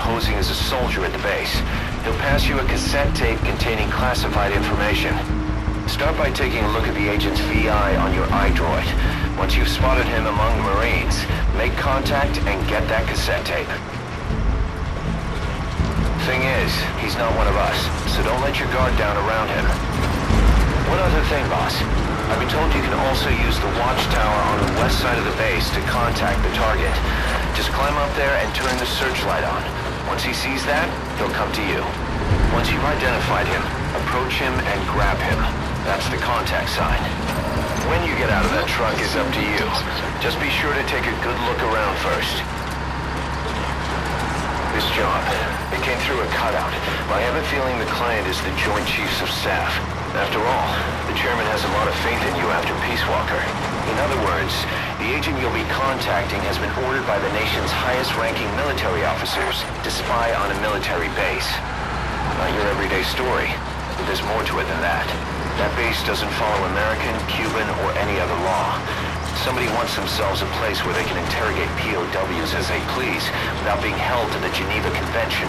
posing as a soldier at the base. He'll pass you a cassette tape containing classified information. Start by taking a look at the agent's VI on your iDroid. Once you've spotted him among the Marines, make contact and get that cassette tape. Thing is, he's not one of us, so don't let your guard down around him. One other thing, boss. I've been told you can also use the watchtower on the west side of the base to contact the target. Just climb up there and turn the searchlight on. Once he sees that, he'll come to you. Once you've identified him, approach him and grab him. That's the contact sign. When you get out of that truck is up to you. Just be sure to take a good look around first. This job, it came through a cutout. I have a feeling the client is the Joint Chiefs of Staff. After all, the chairman has a lot of faith in you after Peace Walker. In other words, the agent you'll be contacting has been ordered by the nation's highest-ranking military officers to spy on a military base. Not your everyday story, but there's more to it than that. That base doesn't follow American, Cuban, or any other law. Somebody wants themselves a place where they can interrogate POWs as they please without being held to the Geneva Convention,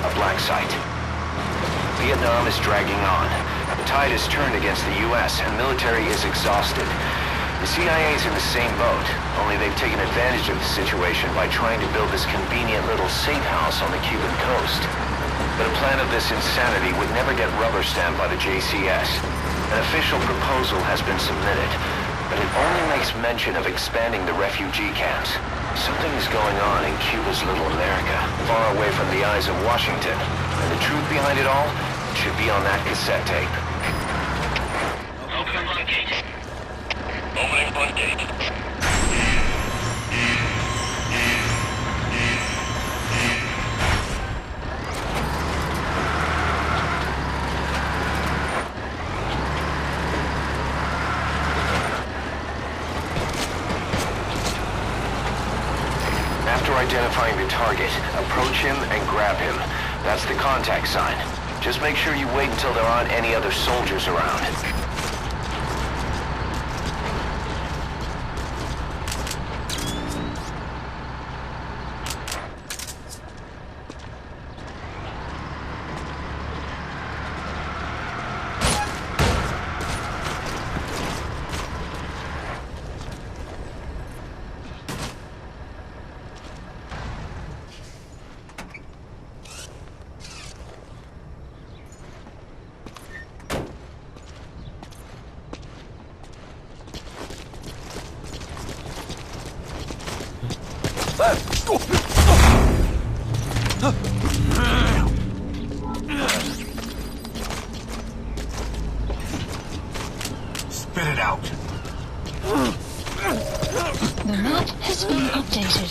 a black site. Vietnam is dragging on. The tide has turned against the U.S. and military is exhausted. The CIA is in the same boat, only they've taken advantage of the situation by trying to build this convenient little safe house on the Cuban coast. But a plan of this insanity would never get rubber stamped by the JCS. An official proposal has been submitted, but it only makes mention of expanding the refugee camps. Something is going on in Cuba's little America, far away from the eyes of Washington. And the truth behind it all should be on that cassette tape. Opening front gate. Opening front gate. After identifying the target, approach him and grab him. That's the contact sign. Just make sure you wait until there aren't any other soldiers around. Spit it out. The map has been updated.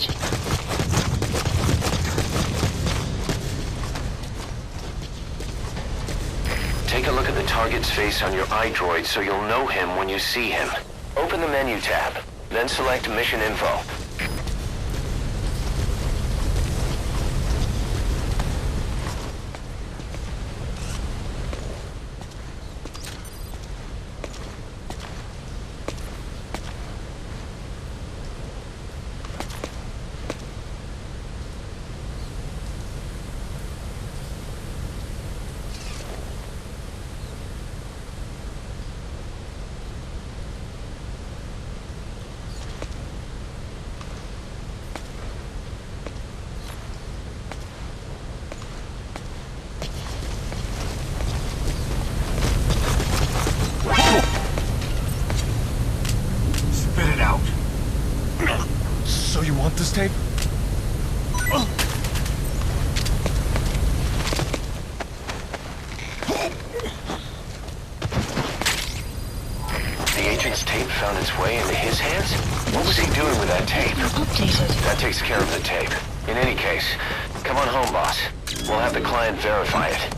Take a look at the target's face on your iDroid so you'll know him when you see him. Open the menu tab, then select Mission Info. Want this tape? The agent's tape found its way into his hands? What was he doing with that tape? Updated. That takes care of the tape. In any case, come on home, boss. We'll have the client verify it.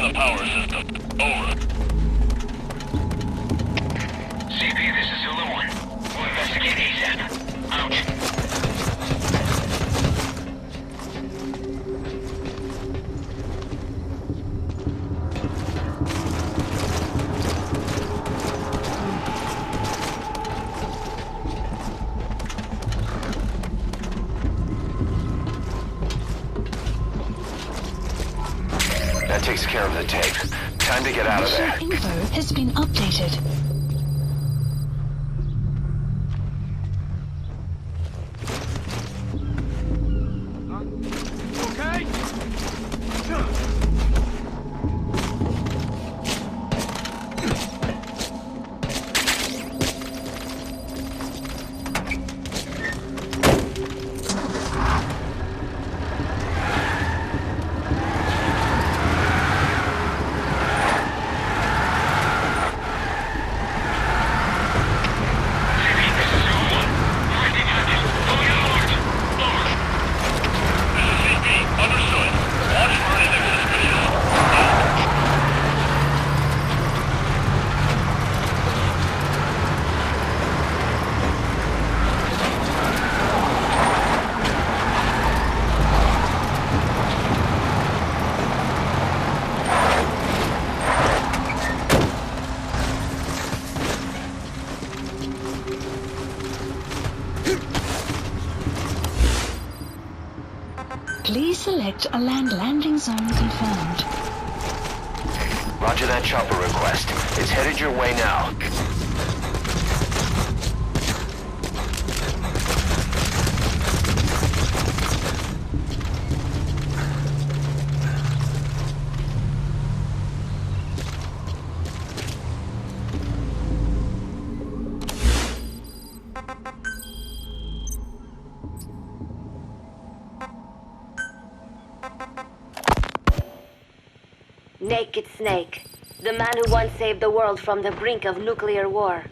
the power system. Over. CP, this is Zulu 1. We'll investigate ASAP. Out. That takes care of the tape. Time to get out of there. Mission info has been updated. Please select a land landing zone confirmed. Roger that chopper request. It's headed your way now. Naked Snake, the man who once saved the world from the brink of nuclear war.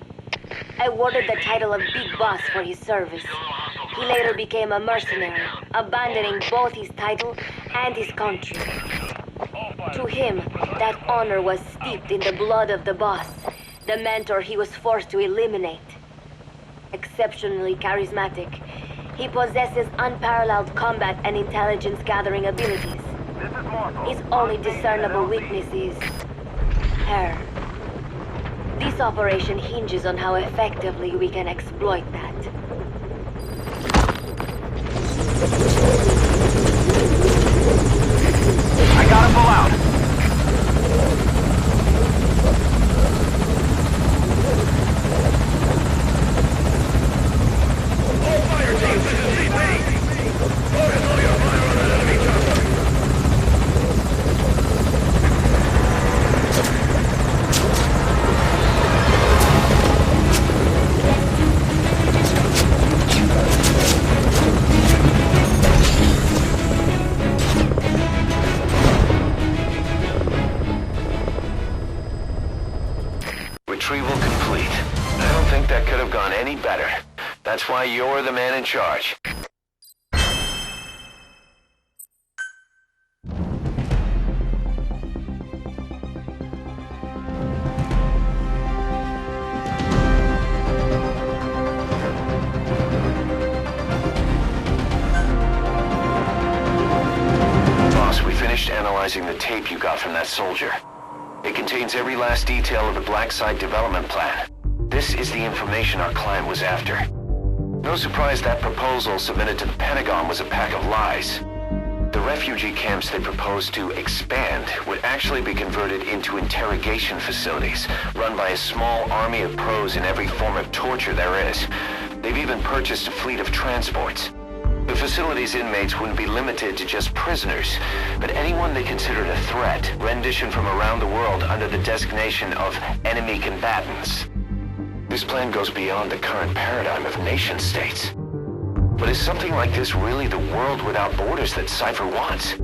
Awarded the title of Big Boss for his service. He later became a mercenary, abandoning both his title and his country. To him, that honor was steeped in the blood of the boss, the mentor he was forced to eliminate. Exceptionally charismatic, he possesses unparalleled combat and intelligence gathering abilities. His only discernible weakness is hair. This operation hinges on how effectively we can exploit that. I gotta pull out. All fire teams, this is CP. Focus all your fire on that enemy chopper. Retrieval complete. I don't think that could have gone any better. That's why you're the man in charge. Boss, we finished analyzing the tape you got from that soldier. It contains every last detail of the Black Site development plan. This is the information our client was after. No surprise that proposal submitted to the Pentagon was a pack of lies. The refugee camps they proposed to expand would actually be converted into interrogation facilities, run by a small army of pros in every form of torture there is. They've even purchased a fleet of transports. The facility's inmates wouldn't be limited to just prisoners, but anyone they considered a threat, renditioned from around the world under the designation of enemy combatants. This plan goes beyond the current paradigm of nation-states. But is something like this really the world without borders that Cypher wants?